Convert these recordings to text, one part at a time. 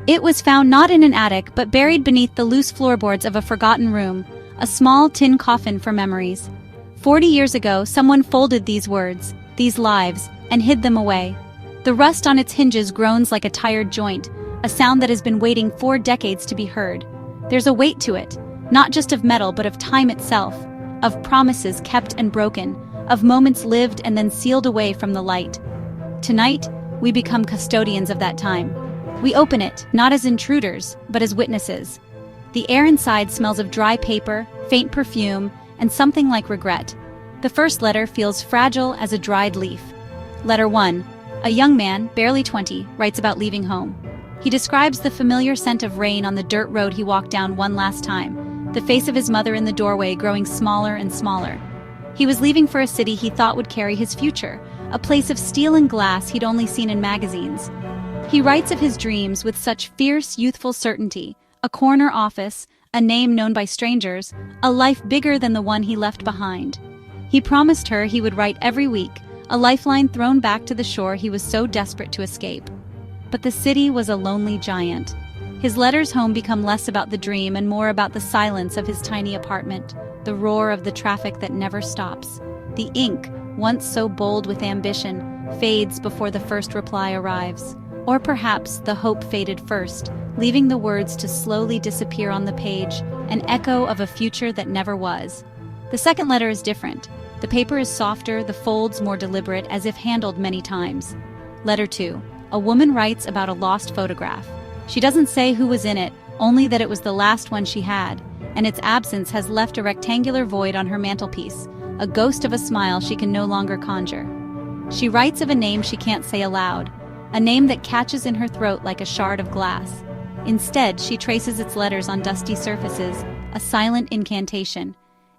It was found not in an attic but buried beneath the loose floorboards of a forgotten room, a small tin coffin for memories. 40 years ago, someone folded these words, these lives, and hid them away. The rust on its hinges groans like a tired joint, a sound that has been waiting 4 decades to be heard. There's a weight to it, not just of metal but of time itself, of promises kept and broken, of moments lived and then sealed away from the light. Tonight, we become custodians of that time. We open it, not as intruders, but as witnesses. The air inside smells of dry paper, faint perfume, and something like regret. The first letter feels fragile as a dried leaf. Letter 1. A young man, barely 20, writes about leaving home. He describes the familiar scent of rain on the dirt road he walked down one last time, the face of his mother in the doorway growing smaller and smaller. He was leaving for a city he thought would carry his future, a place of steel and glass he'd only seen in magazines. He writes of his dreams with such fierce, youthful certainty: a corner office, a name known by strangers, a life bigger than the one he left behind. He promised her he would write every week, a lifeline thrown back to the shore he was so desperate to escape. But the city was a lonely giant. His letters home become less about the dream and more about the silence of his tiny apartment, the roar of the traffic that never stops. The ink, once so bold with ambition, fades before the first reply arrives. Or perhaps the hope faded first, leaving the words to slowly disappear on the page, an echo of a future that never was. The second letter is different. The paper is softer, the folds more deliberate, as if handled many times. Letter 2. A woman writes about a lost photograph. She doesn't say who was in it, only that it was the last one she had, and its absence has left a rectangular void on her mantelpiece, a ghost of a smile she can no longer conjure. She writes of a name she can't say aloud, a name that catches in her throat like a shard of glass. Instead, she traces its letters on dusty surfaces, a silent incantation.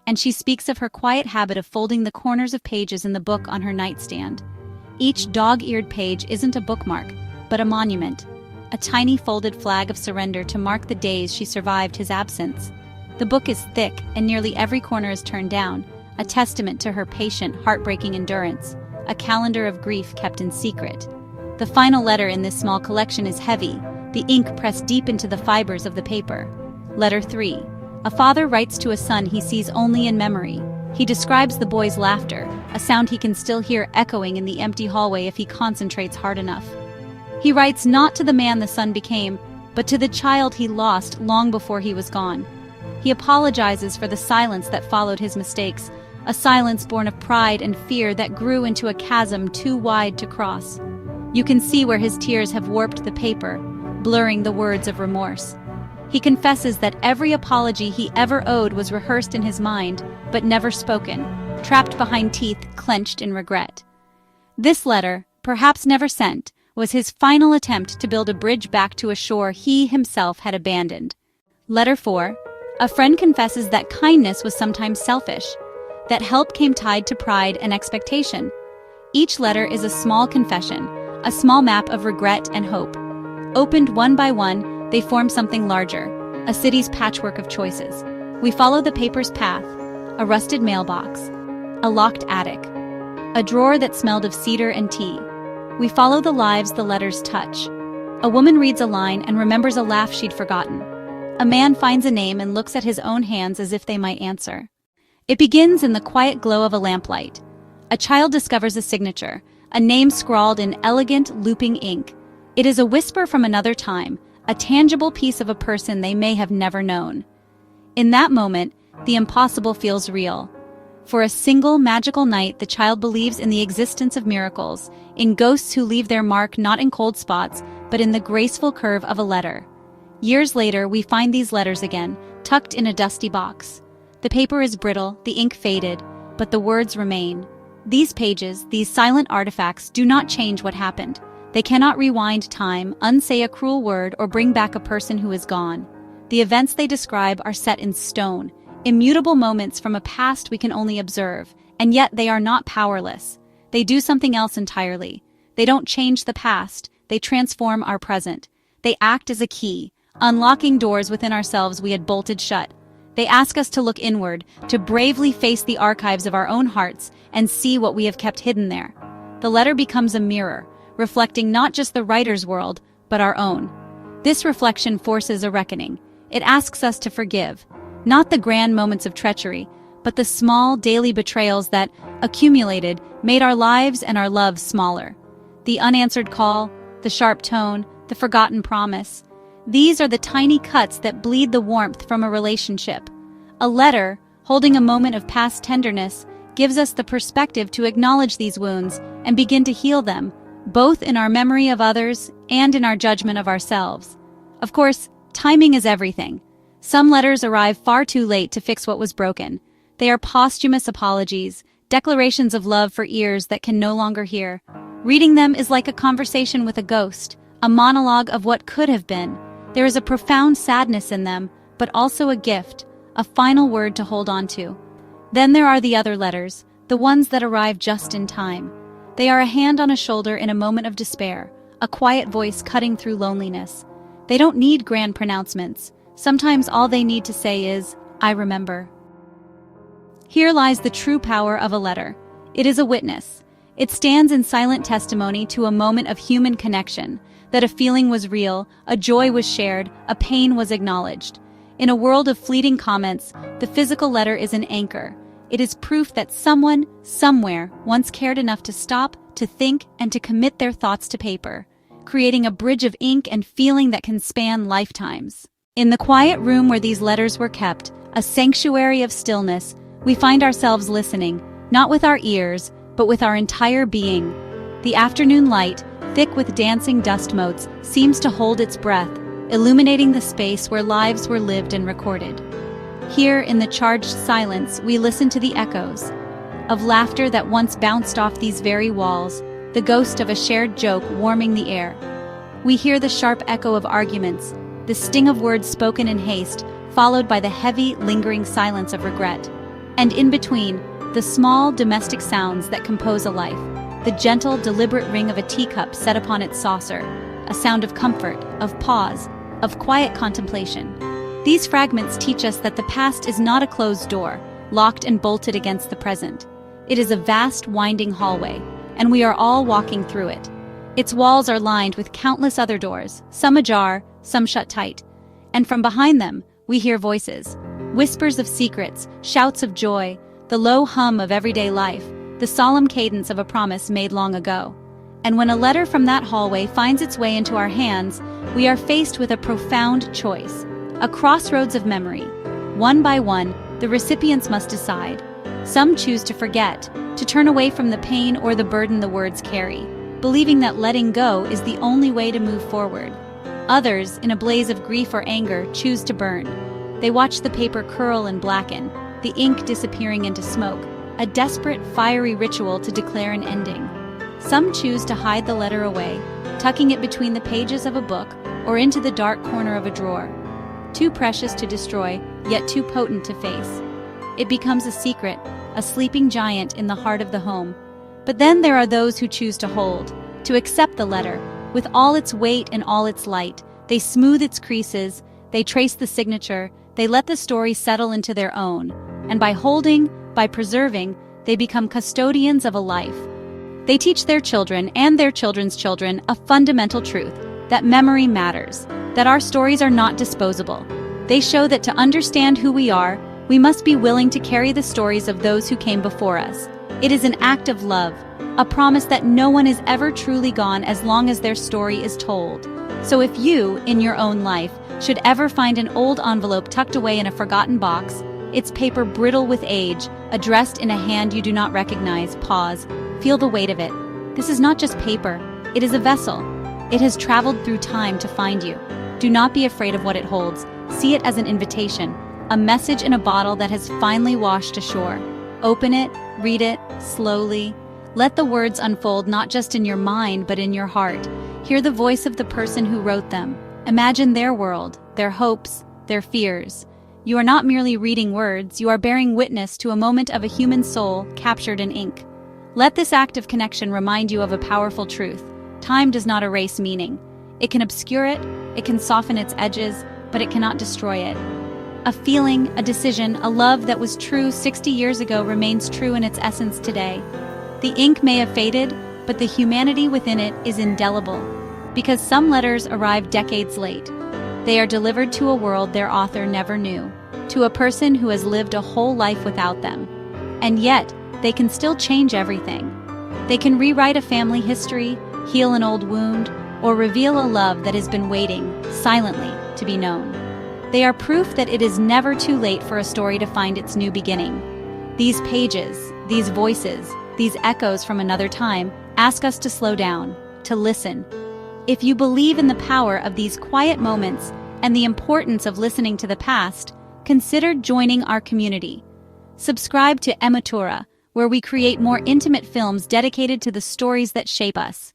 And she speaks of her quiet habit of folding the corners of pages in the book on her nightstand. Each dog-eared page isn't a bookmark, but a monument, a tiny folded flag of surrender to mark the days she survived his absence. The book is thick, and nearly every corner is turned down, a testament to her patient, heartbreaking endurance, a calendar of grief kept in secret. The final letter in this small collection is heavy, the ink pressed deep into the fibers of the paper. Letter 3. A father writes to a son he sees only in memory. He describes the boy's laughter, a sound he can still hear echoing in the empty hallway if he concentrates hard enough. He writes not to the man the son became, but to the child he lost long before he was gone. He apologizes for the silence that followed his mistakes, a silence born of pride and fear that grew into a chasm too wide to cross. You can see where his tears have warped the paper, blurring the words of remorse. He confesses that every apology he ever owed was rehearsed in his mind, but never spoken, trapped behind teeth clenched in regret. This letter, perhaps never sent, was his final attempt to build a bridge back to a shore he himself had abandoned. Letter 4. A friend confesses that kindness was sometimes selfish, that help came tied to pride and expectation. Each letter is a small confession, a small map of regret and hope. Opened one by one, they form something larger, a city's patchwork of choices. We follow the paper's path: a rusted mailbox, a locked attic, a drawer that smelled of cedar and tea. We follow the lives the letters touch. A woman reads a line and remembers a laugh she'd forgotten. A man finds a name and looks at his own hands as if they might answer. It begins in the quiet glow of a lamplight. A child discovers a signature, a name scrawled in elegant, looping ink. It is a whisper from another time, a tangible piece of a person they may have never known. In that moment, the impossible feels real. For a single magical night, the child believes in the existence of miracles, in ghosts who leave their mark not in cold spots, but in the graceful curve of a letter. Years later, we find these letters again, tucked in a dusty box. The paper is brittle, the ink faded, but the words remain. These pages, these silent artifacts, do not change what happened. They cannot rewind time, unsay a cruel word, or bring back a person who is gone. The events they describe are set in stone, immutable moments from a past we can only observe, and yet they are not powerless. They do something else entirely. They don't change the past, they transform our present. They act as a key, unlocking doors within ourselves we had bolted shut. They ask us to look inward, to bravely face the archives of our own hearts and see what we have kept hidden there. The letter becomes a mirror, reflecting not just the writer's world, but our own. This reflection forces a reckoning. It asks us to forgive, not the grand moments of treachery, but the small daily betrayals that, accumulated, made our lives and our loves smaller. The unanswered call, the sharp tone, the forgotten promise. These are the tiny cuts that bleed the warmth from a relationship. A letter, holding a moment of past tenderness, gives us the perspective to acknowledge these wounds and begin to heal them, both in our memory of others and in our judgment of ourselves. Of course, timing is everything. Some letters arrive far too late to fix what was broken. They are posthumous apologies, declarations of love for ears that can no longer hear. Reading them is like a conversation with a ghost, a monologue of what could have been. There is a profound sadness in them, but also a gift, a final word to hold on to. Then there are the other letters, the ones that arrive just in time. They are a hand on a shoulder in a moment of despair, a quiet voice cutting through loneliness. They don't need grand pronouncements. Sometimes all they need to say is, "I remember." Here lies the true power of a letter. It is a witness. It stands in silent testimony to a moment of human connection, that a feeling was real, a joy was shared, a pain was acknowledged. In a world of fleeting comments, the physical letter is an anchor. It is proof that someone, somewhere, once cared enough to stop, to think, and to commit their thoughts to paper, creating a bridge of ink and feeling that can span lifetimes. In the quiet room where these letters were kept, a sanctuary of stillness, we find ourselves listening, not with our ears, but with our entire being. The afternoon light, thick with dancing dust motes, seems to hold its breath, illuminating the space where lives were lived and recorded. Here, in the charged silence, we listen to the echoes of laughter that once bounced off these very walls, the ghost of a shared joke warming the air. We hear the sharp echo of arguments, the sting of words spoken in haste, followed by the heavy, lingering silence of regret. And in between, the small, domestic sounds that compose a life, the gentle, deliberate ring of a teacup set upon its saucer, a sound of comfort, of pause, of quiet contemplation. These fragments teach us that the past is not a closed door, locked and bolted against the present. It is a vast, winding hallway, and we are all walking through it. Its walls are lined with countless other doors, some ajar, some shut tight. And from behind them, we hear voices, whispers of secrets, shouts of joy, the low hum of everyday life, the solemn cadence of a promise made long ago. And when a letter from that hallway finds its way into our hands, we are faced with a profound choice, a crossroads of memory. One by one, the recipients must decide. Some choose to forget, to turn away from the pain or the burden the words carry, believing that letting go is the only way to move forward. Others, in a blaze of grief or anger, choose to burn. They watch the paper curl and blacken, the ink disappearing into smoke, a desperate, fiery ritual to declare an ending. Some choose to hide the letter away, tucking it between the pages of a book or into the dark corner of a drawer. Too precious to destroy, yet too potent to face. It becomes a secret, a sleeping giant in the heart of the home. But then there are those who choose to hold, to accept the letter, with all its weight and all its light. They smooth its creases, they trace the signature, they let the story settle into their own. And by holding, by preserving, they become custodians of a life. They teach their children and their children's children a fundamental truth, that memory matters, that our stories are not disposable. They show that to understand who we are, we must be willing to carry the stories of those who came before us. It is an act of love, a promise that no one is ever truly gone as long as their story is told. So if you, in your own life, should ever find an old envelope tucked away in a forgotten box, its paper brittle with age, addressed in a hand you do not recognize, pause, feel the weight of it. This is not just paper, it is a vessel. It has traveled through time to find you. Do not be afraid of what it holds. See it as an invitation, a message in a bottle that has finally washed ashore. Open it, read it, slowly. Let the words unfold not just in your mind, but in your heart. Hear the voice of the person who wrote them. Imagine their world, their hopes, their fears. You are not merely reading words, you are bearing witness to a moment of a human soul captured in ink. Let this act of connection remind you of a powerful truth. Time does not erase meaning. It can obscure it, it can soften its edges, but it cannot destroy it. A feeling, a decision, a love that was true 60 years ago remains true in its essence today. The ink may have faded, but the humanity within it is indelible. Because some letters arrive decades late. They are delivered to a world their author never knew, to a person who has lived a whole life without them. And yet, they can still change everything. They can rewrite a family history, heal an old wound, or reveal a love that has been waiting, silently, to be known. They are proof that it is never too late for a story to find its new beginning. These pages, these voices, these echoes from another time ask us to slow down, to listen. If you believe in the power of these quiet moments and the importance of listening to the past, consider joining our community. Subscribe to Emotoura, where we create more intimate films dedicated to the stories that shape us.